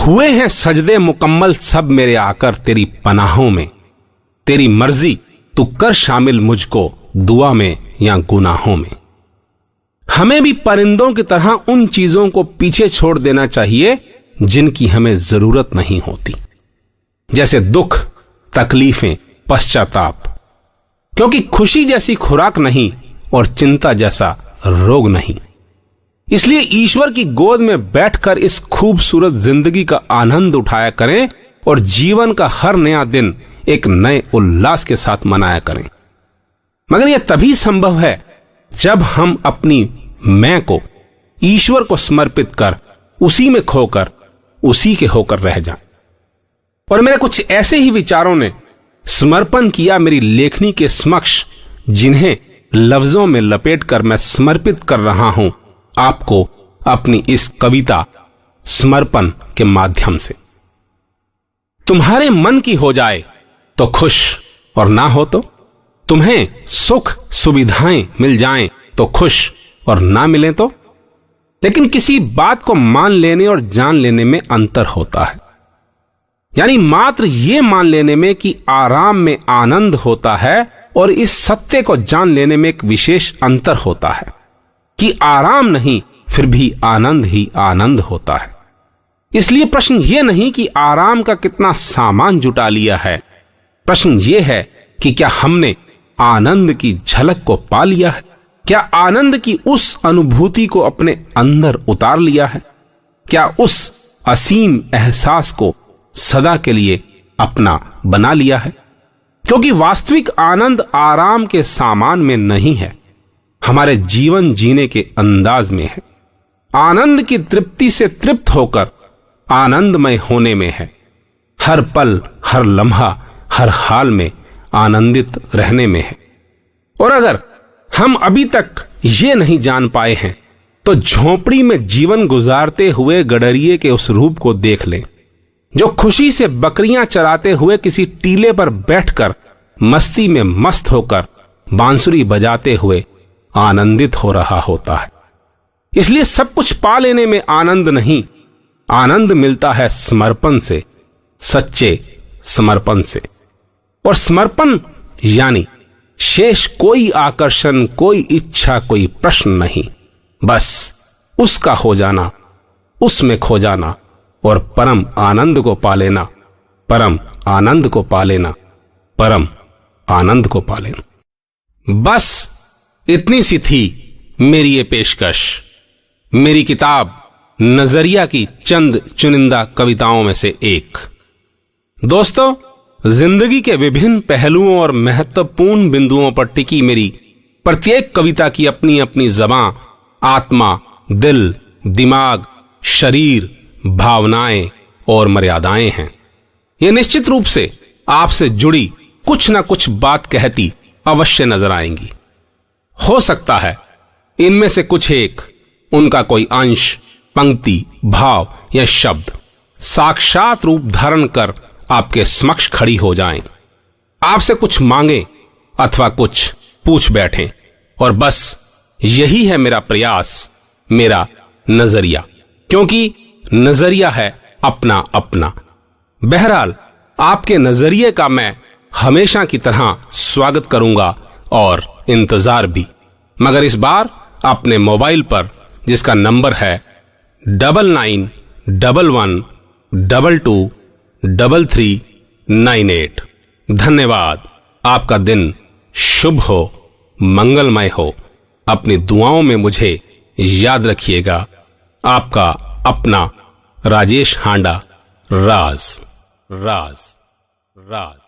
हुए हैं सजदे मुकम्मल सब मेरे आकर तेरी पनाहों में। तेरी मर्जी तू कर शामिल मुझको दुआ में या गुनाहों में। हमें भी परिंदों की तरह उन चीजों को पीछे छोड़ देना चाहिए जिनकी हमें जरूरत नहीं होती, जैसे दुख, तकलीफें, पश्चाताप, क्योंकि खुशी जैसी खुराक नहीं और चिंता जैसा रोग नहीं। इसलिए ईश्वर की गोद में बैठकर इस खूबसूरत जिंदगी का आनंद उठाया करें और जीवन का हर नया दिन एक नए उल्लास के साथ मनाया करें। मगर यह तभी संभव है जब हम अपनी मैं को ईश्वर को समर्पित कर उसी में खोकर उसी के होकर रह जाएं। और मेरे कुछ ऐसे ही विचारों ने समर्पण किया मेरी लेखनी के समक्ष, जिन्हें लफ्जों में लपेटकर मैं समर्पित कर रहा हूं आपको अपनी इस कविता समर्पण के माध्यम से। तुम्हारे मन की हो जाए तो खुश और ना हो तो, तुम्हें सुख सुविधाएं मिल जाएं तो खुश और ना मिलें तो। लेकिन किसी बात को मान लेने और जान लेने में अंतर होता है, यानी मात्र ये मान लेने में कि आराम में आनंद होता है और इस सत्य को जान लेने में एक विशेष अंतर होता है कि आराम नहीं फिर भी आनंद ही आनंद होता है। इसलिए प्रश्न ये नहीं कि आराम का कितना सामान जुटा लिया है, प्रश्न ये है कि क्या हमने आनंद की झलक को पा लिया है, क्या आनंद की उस अनुभूति को अपने अंदर उतार लिया है, क्या उस असीम एहसास को सदा के लिए अपना बना लिया है। क्योंकि वास्तविक आनंद आराम के सामान में नहीं है, हमारे जीवन जीने के अंदाज में है। आनंद की तृप्ति से तृप्त होकर आनंदमय होने में है। हर पल, हर लम्हा, हर हाल में आनंदित रहने में है। और अगर हम अभी तक ये नहीं जान पाए हैं तो झोपड़ी में जीवन गुजारते हुए गडरिये के उस रूप को देख लें, जो खुशी से बकरियां चराते हुए किसी टीले पर बैठकर मस्ती में मस्त होकर बांसुरी बजाते हुए आनंदित हो रहा होता है। इसलिए सब कुछ पा लेने में आनंद नहीं, आनंद मिलता है समर्पण से, सच्चे समर्पण से। और समर्पण यानी शेष कोई आकर्षण, कोई इच्छा, कोई प्रश्न नहीं, बस उसका हो जाना, उसमें खो जाना और परम आनंद को पा लेना, परम आनंद को पा लेना, परम आनंद को पा लेना। बस इतनी सी थी मेरी ये पेशकश, मेरी किताब नजरिया की चंद चुनिंदा कविताओं में से एक। दोस्तों, जिंदगी के विभिन्न पहलुओं और महत्वपूर्ण बिंदुओं पर टिकी मेरी प्रत्येक कविता की अपनी अपनी ज़बां, आत्मा, दिल, दिमाग, शरीर, भावनाएं और मर्यादाएं हैं। ये निश्चित रूप से आपसे जुड़ी कुछ ना कुछ बात कहती अवश्य नजर आएंगी। हो सकता है इनमें से कुछ एक, उनका कोई अंश, पंक्ति, भाव या शब्द साक्षात रूप धारण कर आपके समक्ष खड़ी हो जाएं, आपसे कुछ मांगे अथवा कुछ पूछ बैठें। और बस यही है मेरा प्रयास, मेरा नजरिया, क्योंकि नजरिया है अपना अपना। बहरहाल आपके नजरिए का मैं हमेशा की तरह स्वागत करूंगा और इंतजार भी, मगर इस बार अपने मोबाइल पर, जिसका नंबर है 9911222398। धन्यवाद। आपका दिन शुभ हो, मंगलमय हो। अपनी दुआओं में मुझे याद रखिएगा। आपका अपना राजेश हांडा। राज राज राज।